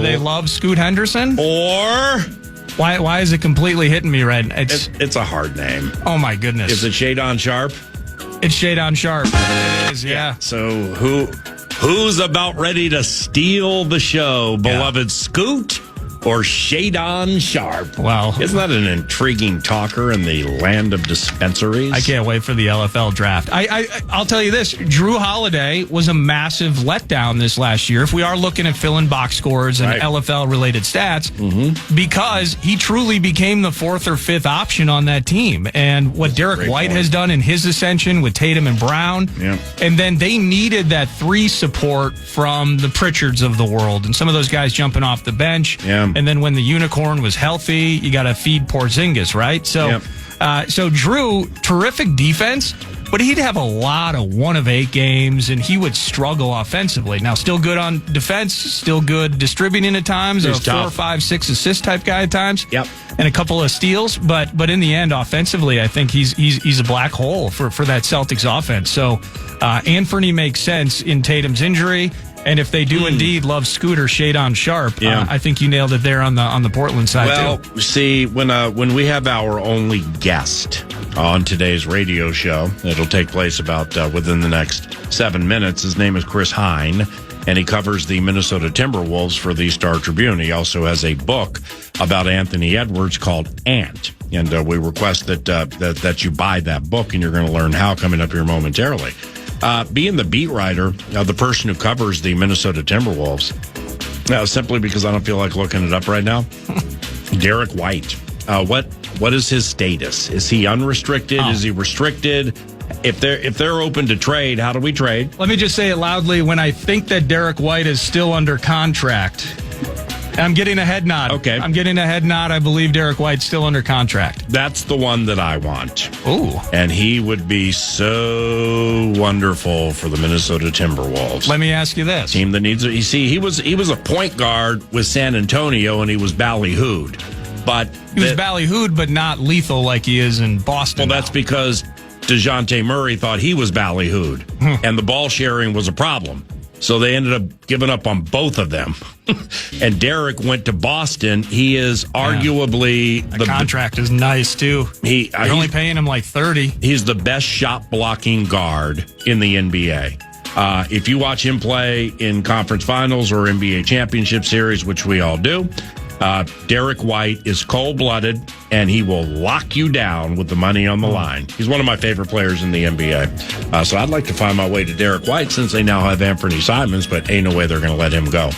Speaker 11: they love Scoot Henderson?
Speaker 7: Or
Speaker 11: why is it completely hitting me right?
Speaker 7: It's a hard name.
Speaker 11: Oh my goodness.
Speaker 7: Is it Shadon Sharp?
Speaker 11: It's Shadon Sharp. It is, yeah.
Speaker 7: So who's about ready to steal the show? Beloved Scoot or Shadon Sharp?
Speaker 11: Wow.
Speaker 7: Isn't that an intriguing talker in the land of dispensaries?
Speaker 11: I can't wait for the LFL draft. I'll tell you this. Jrue Holiday was a massive letdown this last year. If we are looking at fill-in box scores and LFL-related stats, because he truly became the 4th or 5th option on that team. And what Derek White has done in his ascension with Tatum and Brown, and then they needed that 3 support from the Pritchards of the world, and some of those guys jumping off the bench. And then when the unicorn was healthy, you got to feed Porzingis, right? So, so Jrue, terrific defense, but he'd have a lot of 1 of 8 games, and he would struggle offensively. Now, still good on defense, still good distributing at times, a 4, 5, 6 assist type guy at times, and a couple of steals. But in the end, offensively, I think he's a black hole for that Celtics offense. So Anthony makes sense in Tatum's injury. And if they do indeed love Scooter Shadon Sharp, I think you nailed it there on the Portland side too.
Speaker 7: See, when we have our only guest on today's radio show, it'll take place about within the next 7 minutes. His name is Chris Hine, and he covers the Minnesota Timberwolves for the Star Tribune. He also has a book about Anthony Edwards called Ant, and we request that you buy that book, and you're going to learn how coming up here momentarily. Being the beat writer, the person who covers the Minnesota Timberwolves, simply because I don't feel like looking it up right now, Derek White. What is his status? Is he unrestricted? Is he restricted? If they're open to trade, how do we trade?
Speaker 11: Let me just say it loudly. When I think that Derek White is still under contract, I'm getting a head nod.
Speaker 7: Okay.
Speaker 11: I'm getting a head nod. I believe Derek White's still under contract.
Speaker 7: That's the one that I want.
Speaker 11: Ooh.
Speaker 7: And he would be so wonderful for the Minnesota Timberwolves.
Speaker 11: Let me ask you this.
Speaker 7: Team that needs it. You see, he was a point guard with San Antonio, and he was ballyhooed. But
Speaker 11: he was ballyhooed, but not lethal like he is in Boston.
Speaker 7: Well, that's because DeJounte Murray thought he was ballyhooed, and the ball sharing was a problem. So they ended up giving up on both of them. And Derek went to Boston. He is arguably...
Speaker 11: The contract is nice, too. You're only paying him like $30.
Speaker 7: He's the best shot blocking guard in the NBA. If you watch him play in conference finals or NBA championship series, which we all do, Derek White is cold-blooded, and he will lock you down with the money on the line. He's one of my favorite players in the NBA. So I'd like to find my way to Derek White since they now have Anthony Simons, but ain't no way they're going to let him go.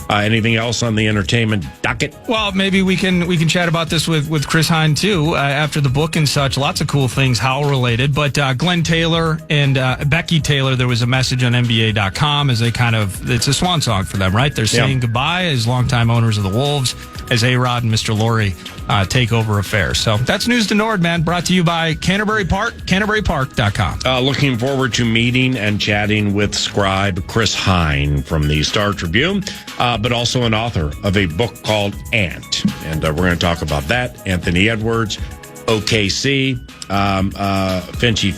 Speaker 7: Anything else on the entertainment docket?
Speaker 11: Well, maybe we can chat about this with Chris Hine, too, after the book and such. Lots of cool things, Howell-related. But Glenn Taylor and Becky Taylor, there was a message on NBA.com as they it's a swan song for them, right? They're saying goodbye as longtime owners of the Wolves as A-Rod and Mr. Laurie take over affairs. So that's News to Nord, man, brought to you by Canterbury Park, CanterburyPark.com.
Speaker 7: Looking forward to meeting and chatting with scribe Chris Hine from the Star Tribune, but also an author of a book called Ant. And we're going to talk about that. Anthony Edwards, OKC,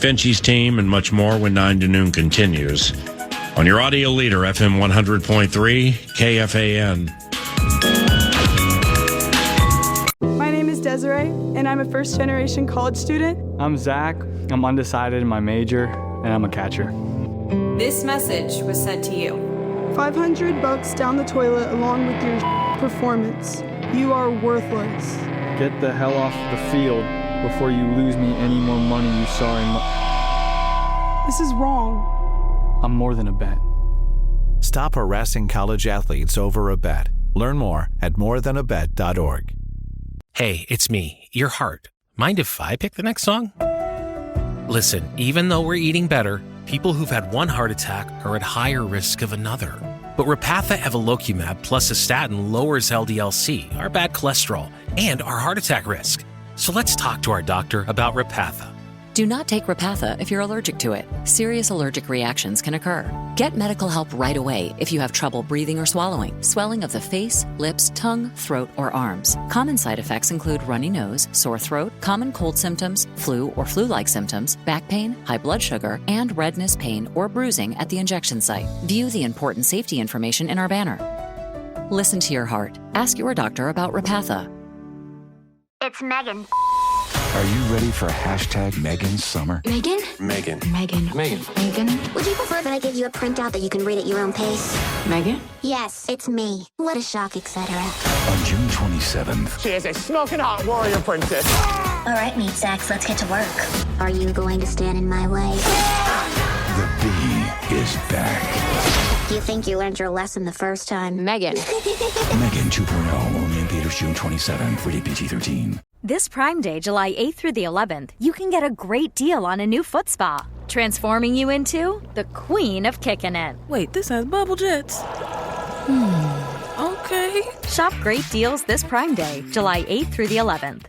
Speaker 7: Finchy's team, and much more when 9 to noon continues. On your audio leader, FM 100.3, KFAN.
Speaker 2: My name is Desiree, and I'm a first-generation college student.
Speaker 3: I'm Zach. I'm undecided in my major, and I'm a catcher.
Speaker 4: This message was sent to you.
Speaker 2: $500 down the toilet along with your performance. You are worthless.
Speaker 3: Get the hell off the field before you lose me any more money, you sorry
Speaker 2: This is wrong.
Speaker 3: I'm more than a bet.
Speaker 5: Stop harassing college athletes over a bet. Learn more at morethanabet.org.
Speaker 1: Hey, it's me, your heart. Mind if I pick the next song? Listen, even though we're eating better, people who've had one heart attack are at higher risk of another. But Repatha Evolocumab plus a statin lowers LDL-C, our bad cholesterol, and our heart attack risk. So let's talk to our doctor about Repatha.
Speaker 14: Do not take Repatha if you're allergic to it. Serious allergic reactions can occur. Get medical help right away if you have trouble breathing or swallowing, swelling of the face, lips, tongue, throat, or arms. Common side effects include runny nose, sore throat, common cold symptoms, flu or flu-like symptoms, back pain, high blood sugar, and redness, pain, or bruising at the injection site. View the important safety information in our banner. Listen to your heart. Ask your doctor about Repatha.
Speaker 19: It's Megan.
Speaker 20: Are you ready for #Megan's Summer?
Speaker 19: Megan?
Speaker 20: Megan.
Speaker 19: Megan. Would you prefer that I give you a printout that you can read at your own pace?
Speaker 18: Megan?
Speaker 19: Yes, it's me. What a shock, etc.
Speaker 20: On June 27th.
Speaker 21: She is a smoking hot warrior princess.
Speaker 19: All right, meat sacks, let's get to work. Are you going to stand in my way?
Speaker 20: The Bee is back.
Speaker 19: You think you learned your lesson the first time?
Speaker 18: Megan.
Speaker 20: Megan 2.0, only in theaters June 27th, rated PG-13.
Speaker 17: This Prime Day, July 8th through the 11th, you can get a great deal on a new foot spa, transforming you into the queen of kicking it.
Speaker 18: Wait, this has bubble jets. Okay.
Speaker 17: Shop great deals this Prime Day, July 8th through the 11th.